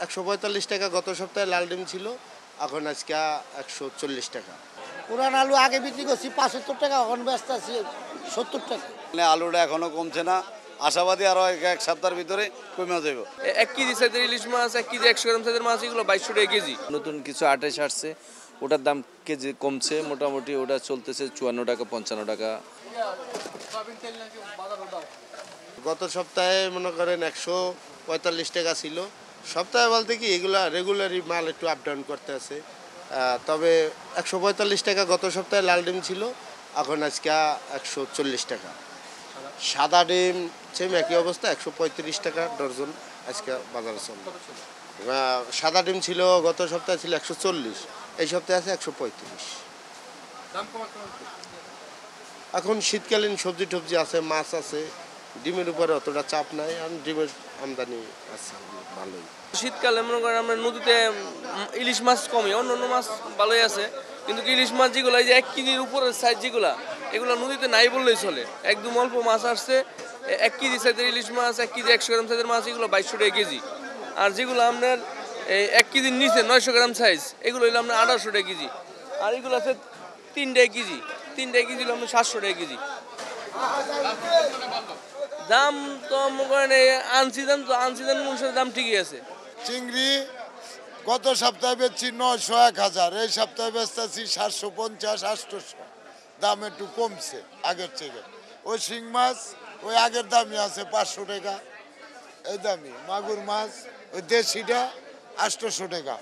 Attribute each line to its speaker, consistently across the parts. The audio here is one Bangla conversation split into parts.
Speaker 1: 145 টাকা গত সপ্তাহে লাল ডিম ছিল, এখন আজকে 140 টাকা।
Speaker 2: পুরান আলু আগে বিক্রি করছি 75 টাকা, এখন ব্যস্ত আছি 70 টাকা।
Speaker 3: মানে আলুটা এখনো কমছে না, আশাবাদী আরো এক সপ্তাহের ভিতরে কমে যাবে।
Speaker 4: 1 কেজি সাইজের ইলিশ মাছ, 1 কেজি 100 গ্রাম সাইজের মাছ, এগুলো 2200 টাকা কেজি। নতুন কিছু আটাইশ আসছে, ওটার দাম কেজি কমছে, মোটামুটি ওটা চলতেছে 54 টাকা 55 টাকা।
Speaker 1: গত সপ্তাহে মনে করেন 145 টাকা ছিল। সপ্তাহে বলতে কি এগুলা রেগুলারই মাল একটু আপ ডাউন করতে আছে। তবে 145 টাকা গত সপ্তাহে লাল ডিম ছিল, এখন আজকে 140 টাকা। সাদা ডিম সেম একই অবস্থা, 135 টাকা ডজন আজকে বাজারে চলবে। সাদা ডিম ছিল গত সপ্তাহে ছিল 140, এই সপ্তাহে আছে 135। এখন শীতকালীন সবজি টবজি আছে, মাছ আছে, ডিমের উপরে অতটা চাপ নাই, আর ডিমের আমদানি আছে ভালোই।
Speaker 4: শীতকালে মনে করেন আমরা নদীতে ইলিশ মাছ কমই, অন্য মাছ ভালোই আছে, কিন্তু ইলিশ মাছ যেগুলো এই যে 1 কেজির উপরের সাইজ যেগুলো, এগুলো নদীতে নাই বললেই চলে। একদম অল্প মাছ আসছে, 1 কেজি সাইজের ইলিশ মাছ, 1 কেজি 100 গ্রাম সাইজের মাছ, এগুলো 2200 টাকা কেজি। আর যেগুলো আপনার এই 1 কেজির নিচে 900 গ্রাম সাইজ, এগুলো হলো আপনার 1800 টাকা কেজি। আর এগুলো আছে 3 টাকা কেজি, 3 টাকা কেজি হলো আপনার 700 টাকা কেজি। দাম তো মনে করেন আনসিজন অনুসারে দাম ঠিকই আছে।
Speaker 5: চিংড়ি গত সপ্তাহে বেচছি 900 1000, এই সপ্তাহে বেচতেছি 750 800। দাম একটু কমছে আগের থেকে। ওই শিং মাছ ওই আগের দামই আছে 500 টাকা, এই দামই। মাগুর মাছ ওই দেশিটা 800 টাকা,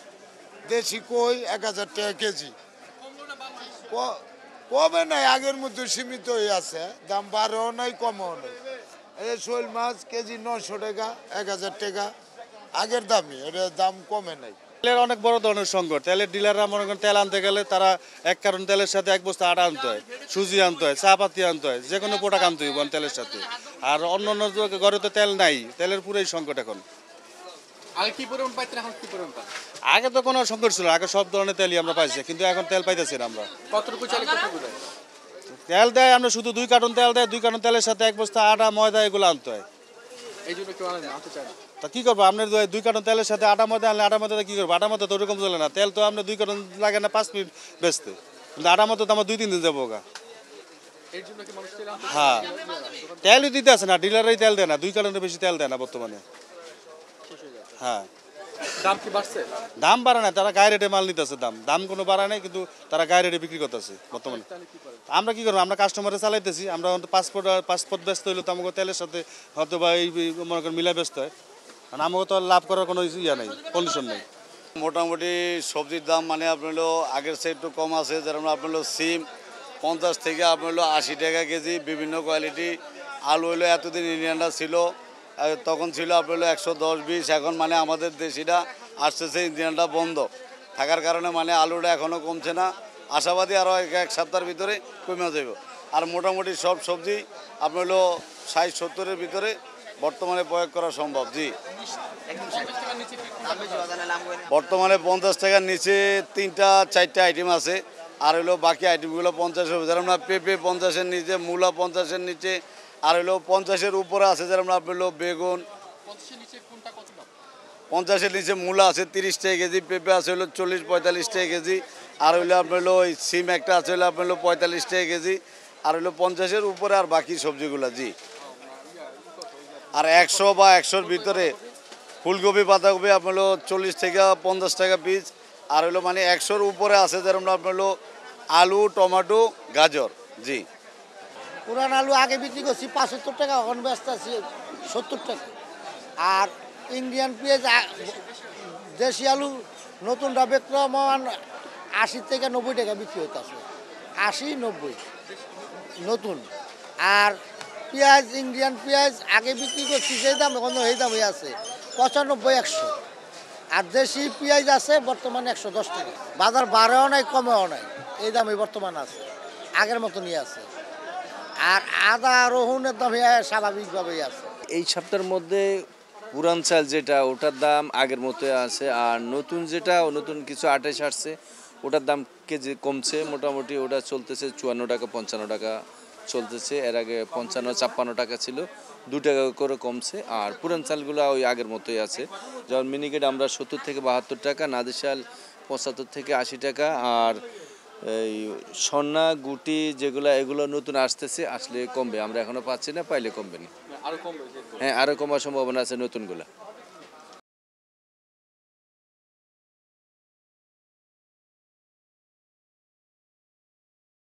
Speaker 5: দেশি কই 1000 টাকা কেজি। কমে নাই, আগের মধ্যে সীমিত হয়ে আছে, দাম বাড়েও নাই কমেও নাই। এই শোল মাছ কেজি 900 টাকা 1000 টাকা, আগের দামই, এটার দাম কমে নাই।
Speaker 6: তেলের অনেক বড় ধরনের সংকট। তেলের ডিলাররা মনে করেন তেল আনতে গেলে তারা এক কারণ তেলের সাথে 1 বস্তা আটা আনতে হয়, সুজি আনতে হয়, চাপাতি আনতে হয়, যে কোনো প্রোডাক্ট আনতে হয় তেলের সাথে। আর অন্য অন্য ঘরে তো তেল নাই, তেলের পুরোই সংকট এখন। আগে তো কোনো সংকট ছিল, আগে সব ধরনের তেলই আমরা পাইছি, কিন্তু এখন তেল পাইতেছি না আমরা। তেল দেয় আমরা শুধু 2 কার্টন তেল দেয়, 2 কার্টন তেলের সাথে 1 বস্তা আটা ময়দা এগুলো আনতে হয়। তা কি করবো, আপনার 2 কার্টন তেলের সাথে আটা ময়দা আনলে আটা ময়দা কি করবো? আটা ময়দা তো ওরকম চলে না, তেল তো আমরা 2 কার্টন লাগে না 5 মিনিট বেচতে, কিন্তু আটা ময়দা তো আমার 2-3 দিন যাবো গা। হ্যাঁ, তেলই দিতে আছে না, ডিলারই তেল দেয় না, 2 কার্টনের বেশি তেল দেয় না বর্তমানে। হ্যাঁ, দাম বাড়ে না, তারা গায়ে রেটে মাল নিতেছে, দাম কোনো বাড়ায় নাই, কিন্তু তারা গায়ে রেটে বিক্রি করতেছে বর্তমানে। আমরা কি করবো, আমরা কাস্টমারে চালাইতেছি, আমরা পাসপোর্ট ব্যস্ত হইলে তো আমাকে তেলের সাথে হয়তো বা এই মনে করেন মিলাই ব্যস্ত হয়, কারণ আমাকে তো লাভ করার কোনো ইয়া নেই, কন্ডিশন নেই।
Speaker 3: মোটামুটি সবজির দাম মানে আপনার হলো আগের চেয়ে একটু কম আছে, যেমন আপনার হলো সিম 50 থেকে আপনার হলো 80 টাকা কেজি, বিভিন্ন কোয়ালিটি। আলু হলো এতদিন ইন্ডিয়ানটা ছিল, তখন ছিল আপনার হলো 110-20, এখন মানে আমাদের দেশিটা আসতেছে, ইন্ডিয়ানটা বন্ধ থাকার কারণে মানে আলুটা এখনও কমছে না, আশাবাদী আরও এক সপ্তাহের ভিতরে কমে যাবে। আর মোটামুটি সব সবজি আপনার হলো 60-70-এর ভিতরে বর্তমানে প্রয়োগ করা সম্ভব। জি, বর্তমানে 50 টাকার নিচে 3-4টা আইটেম আছে, আর হলো বাকি আইটেমগুলো 50 হবে, যেমন পেঁপে 50-এর নিচে, মূলা 50-এর নিচে, আর হলো 50-এর উপরে আছে, যেমন আপনার হলো বেগুন। 50-এর নিচে মূলা আছে 30 টাকা কেজি, পেঁপে আছে হলো 40-45 টাকা কেজি, আর হলো আপনার হলো ওই সিম একটা আছে হলো আপনার হলো 45 টাকা কেজি, আর হলো 50-এর উপরে আর বাকি সবজিগুলো। জি, আর 100 বা 100-এর ভিতরে ফুলকপি পাতাকপি আপনার হলো 40 থেকে 50 টাকা পিস, আর হলো মানে 100-এর উপরে আছে, যেমন আপনার হলো আলু, টমেটো, গাজর। জি,
Speaker 2: পুরান আলু আগে বিক্রি করছি 75 টাকা, এখন ব্যস্ত আছি 70 টাকা। আর ইন্ডিয়ান পেঁয়াজ দেশি আলু নতুনটা বিক্রমান 80 থেকে 90 টাকা বিক্রি হইতেছে, 80-90 নতুন। আর পেঁয়াজ ইন্ডিয়ান পেঁয়াজ আগে বিক্রি করছি যেই দাম, এখন সেই দামই আছে 95-100। আর দেশি পেঁয়াজ আছে বর্তমানে 110 টাকা। বাজার বাড়েও নাই কমেও নাই, এই দামই বর্তমান আছে, আগের মতনই আছে। আর আদা রসুনের দাম স্বাভাবিকভাবেই আছে।
Speaker 4: এই সপ্তাহের মধ্যে পুরান চাল যেটা, ওটার দাম আগের মতো আছে, আর নতুন যেটা নতুন কিছু আটাইশ আসছে, ওটার দাম কেজি কমছে, মোটামুটি ওটা চলতেছে 54 টাকা 55 টাকা চলতেছে। এর আগে 55-56 টাকা ছিল,
Speaker 7: 2 টাকা করে কমছে। আর পুরান চালগুলো ওই আগের মতোই আছে, যেমন মিনিকেট আমরা 70 থেকে 72 টাকা, নাদিশাল 75 থেকে 80 টাকা। আর এই সন্না গুটি যেগুলো এগুলো নতুন আসতেছে, আসলে কমবে, আমরা এখনো পাচ্ছি না, পাইলে কমবে না।
Speaker 8: আরো কমবে?
Speaker 7: হ্যাঁ, আরও কমার সম্ভাবনা আছে নতুনগুলা।